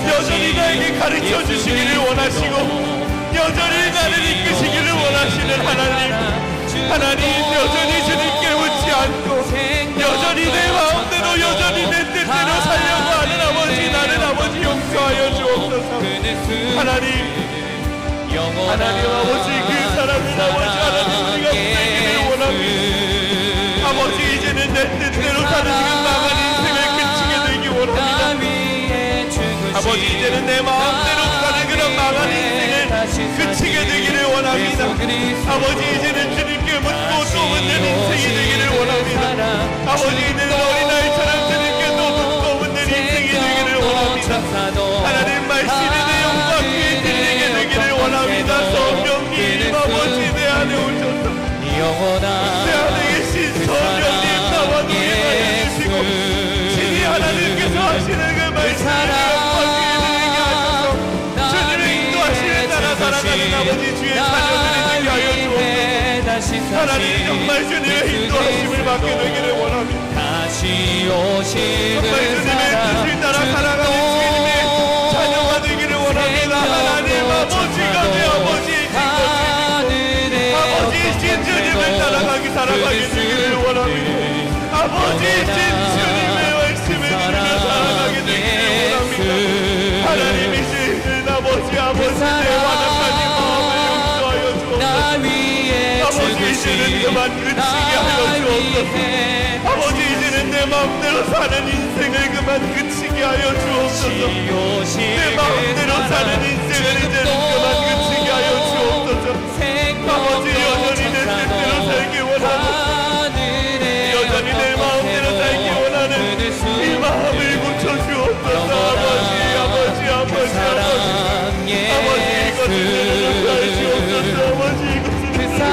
여전히 나에게 가르쳐 주시기를 원하시고 여전히 나를 이끄시기를 원하시는 하나님 여전히 주님께 묻지 않고 여전히 내 마음대로 여전히 내 뜻대로 살려고 하는 아버지, 나는 아버지 용서하여 주옵소서. 하나님 아버지, 그 사랑은 아버지 하나님 우리가 붙들기를 원합니다. 아버지, 이제는 내 뜻대로 사는 그 망한 인생을 그치게 되기 원합니다. 아버지, 이제는 내 마음대로 사는 그런 망한 인생을 그치게 되기를 원합니다. 아버지, 이제는 주님께 묻고 또 묻는 인생이 되기를 원합니다. 아버지, 이제는 어린아이처럼 주님께 또 묻고 묻는 인생이 되기를 원합니다. 하나님 말씀이 내 영과 귀에 들리게 되기를 원합니다. 성령님 아버지, 내 안에 오셔서 내 안에 계신 성령님 나와 동행하여 주시고 신이 하나님께서 하시는 그 말씀을 영과 귀에 들리게 하셔서 주님을 인도하시는 나라 살아가는 아버지 주의 자녀들이 되게 하여 주옵소서. 하나님 정말 주님의 인도하심을 받게 되기를 원합니다. 정말 주님의 뜻을 따라 살아가는 주님의 자녀가 되기를 원합니다. 하나님 아버지가 내 아버지이신 것입니다. 아버지이신 주님을 따라가기 살아가게 되기를 원합니다. 아버지이신 주님의 말씀을 들으며 살아가게 되기를 원합니다. 하나님이신 아버지 내 완악한 마음을 용서하여 주옵소서. 아버지, 이제는 그만 그치게 하여 주옵소서. 아버지, 이제는 내 마음대로 사는 인생을 그만 그치게 하여 주옵소서. 내 마음대로 사는 인생을 이제는 그만 그치게 하여 주옵소서. 아버지, 여전히 내 뜻대로 살기 원하고 여전히 내 마음대로 살기 원하는 이 마음을 고쳐주옵소서. 아버지 이것을 내려놓게 주옵소서. 아버지, 이것을 내려놓게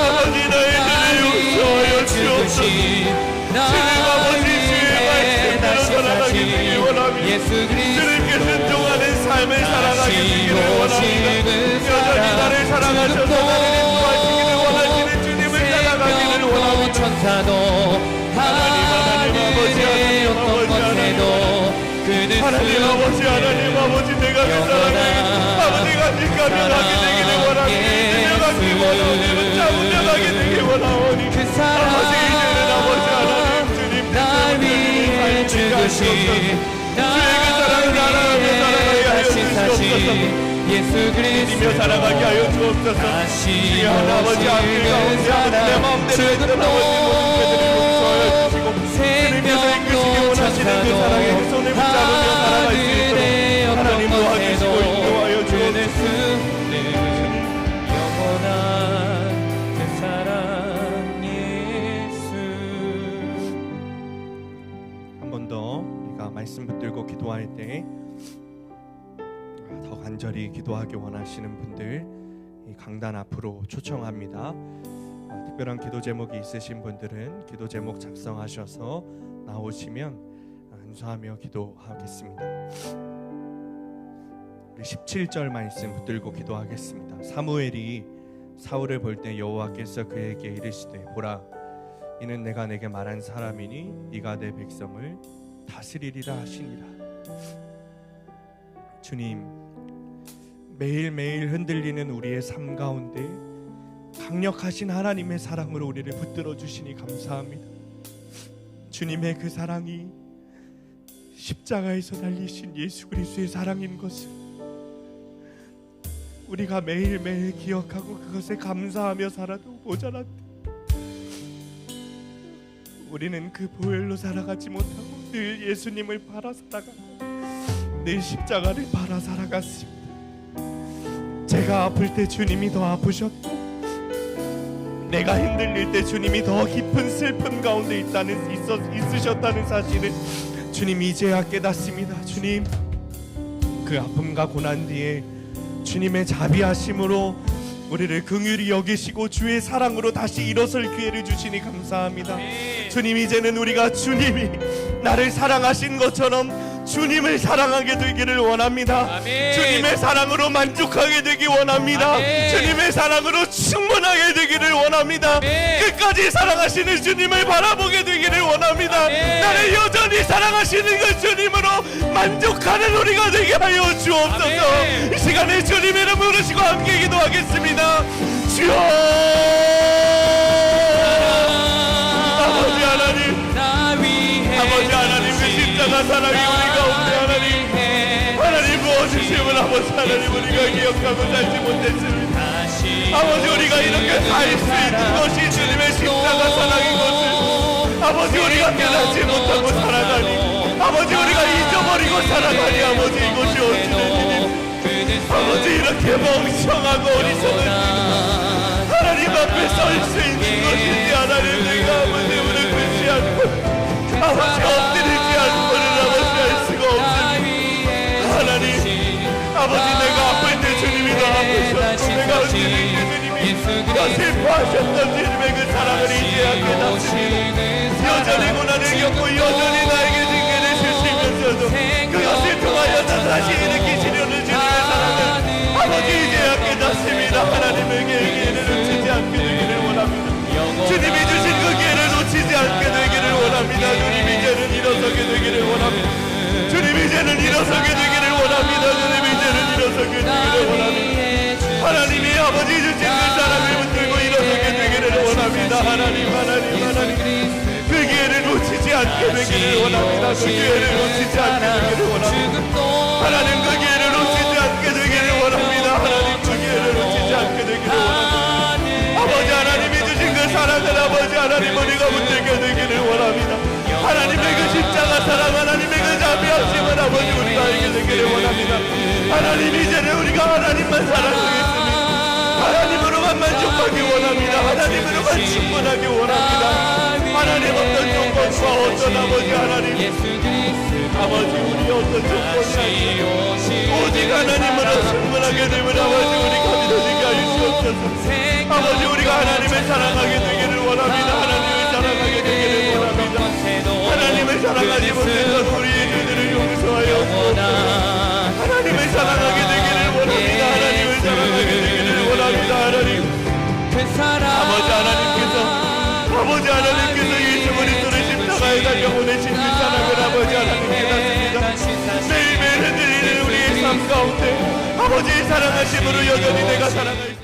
아버지, 나의 죄를 용서하여 주옵소서. 주님 아버지, 주의 말씀대로 살아가게 되길 원합니다. 주님께 순종하는 삶을 살아가게 되기를 원합니다. 여전히 나를 사랑하셔서 나를 인도하시기를 원하시는 주님을 따라가기를 원합니다. 하나님 아버지, 하나님 아버지, 내가 그 사랑을 아버지가 직감하게 되기를 원합니다. 가기 원하오니 잡으려가게 되길 원하오니 아버지, 이제는 아버지 하나님 주님 뜻대로 주님이 주의 그 사랑을 살아가며 살아가게 하여 주시옵소서. 믿으며 살아가게 하여 주옵소서. 주여 아버지, 앞길 가운데 아버지 내 마음대로 했던 아버지 모든 죄들을 용서하여 주시고 주님께서 이끄시기 원하시는 그 사랑의 그 손을 붙잡으며 살아갈 수 있도록 하나님 도와주시고 인도하여 주옵소서. 한 번 더 우리가 말씀 붙들고 기도할 때 더 간절히 기도하기 원하시는 분들 이 강단 앞으로 초청합니다. 특별한 기도 제목이 있으신 분들은 기도 제목 작성하셔서 나오시면 안수하며 기도하겠습니다. 우리 17절 말씀 붙들고 기도하겠습니다. 사무엘이 사울을 볼 때 여호와께서 그에게 이르시되 보라, 이는 내가 내게 말한 사람이니 네가 내 백성을 다스리리라 하시니라. 주님, 매일매일 흔들리는 우리의 삶 가운데 강력하신 하나님의 사랑으로 우리를 붙들어 주시니 감사합니다. 주님의 그 사랑이 십자가에서 달리신 예수 그리스도의 사랑인 것을 우리가 매일매일 기억하고 그것에 감사하며 살아도 모자란다. 우리는 그 보혈로 살아가지 못하고 늘 예수님을 바라 살아가 늘 십자가를 바라 살아갔습니다. 제가 아플 때 주님이 더 아프셨고 내가 흔들릴 때 주님이 더 깊은 슬픔 가운데 있으셨다는 사실을 주님 이제야 깨닫습니다. 주님, 그 아픔과 고난 뒤에 주님의 자비하심으로 우리를 긍휼히 여기시고 주의 사랑으로 다시 일어설 기회를 주시니 감사합니다. 주님, 이제는 우리가 주님이 나를 사랑하신 것처럼 주님을 사랑하게 되기를 원합니다.
아멘.
주님의 사랑으로 만족하게 되기 원합니다.
아멘.
주님의 사랑으로 충분하게 되기를 원합니다.
아멘.
끝까지 사랑하시는 주님을 바라보게 되기를 원합니다.
아멘.
나를 여전히 사랑하시는 그 주님으로 만족하는 우리가 되게 하여 주옵소서.
아멘.
이 시간에 주님의 이름 부르시고 함께 기도하겠습니다. 주여, 아버지 하나님, 아버지 하나님, 그 십자가 사랑이 우리 가운데 하나님 부어주심을 아버지 하나님 우리가 기억하고 살지 못했습니다. 아버지, 우리가 이렇게 살 수 있는 것이 주님의 십자가 사랑인 것을 아버지 우리가 깨닫지 못하고 살아가니, 아버지 우리가 잊어버리고 살아가니, 아버지 이것이 어찌된 일입니까? 아버지, 이렇게 멍청하고 어리석은 하나님 앞에 설 수 있는 것인지, 하나님 내가 아버지 무릎 꿇지 않고 아버지 엎드리지 않고는 아버지 할 수가 없습니다. 하나님, 아버지 내가 아플 때 주님이 더 아프셨고, 내가 엎드릴 때 주님이 더 슬퍼하셨던 주님의 그 사랑을 이제야 깨닫습니다. 여전히 고난을 겪고 여전히 나에게 징계를 주시면서도 그것을 통하여 다시 일으키시려는 주님의 사랑을 아버지 이제야 깨닫습니다. 하나님의 기회를 놓치지 않게 되기를 원합니다. 주님이 주신 그 기회를 놓치지 않게 되기를 원합니다. 주님 이제는 일어서게 되기를 원합니다. 주님 이제는 일어서게 되기를 원합니다. 주님 이제는 일어서게 되기를 원합니다. 하나님이 아버지 주신 그 사랑을 붙들고 일어서게 되기를 원합니다. 하나님 그 기회를 놓치지 않게 되기를 원합니다. 그 기회를 놓치지 않게 되기를 원합니다. 하나님 그 기회를 놓치지 않게 되기를 원합니다. 하나님 그 기회를 놓치지 않게 되기를 원합니다. 아버지 하나님이 주신 그 사랑을 아버지 하나님 우리가 붙들게 되기를 원합니다. 하나님의 그 십자가 사랑, 하나님의 그 자비하심을 아버지 우리가 알게 되기를 원합니다. 하나님 이제는 우리가 하나님만 사랑하겠습니다. 하나님으로만 만족하기 원합니다. 하나님으로만 충분하기 원합니다. 하나님 어떤 조건과 어떤 아버지 하나님, 아버지 우리 어떤 조건이 아니라 오직 하나님으로 충분하게 되면 아버지 우리가 믿어지게 하여 주옵소서. 아버지 우리가 하나님을 사랑하게 되기를 원합니다. 하나님을 사랑하게 되기를 원합니다. 하나님을 사랑하지 못했던 우리의 죄들을 용서하여 주옵소서. 하나님을 사랑하게 되기를 원합니다. 하나님을 사랑하게 되기를 원합니다. 하나님, 아버지 하나님께서 예수 그리스도를 십자가에 달려 보내신 그 사랑을 아버지 하나님 깨닫습니다. 매일매일 흔들리는 우리의 삶 가운데 아버지의 사랑하심으로 여전히 내가 사랑할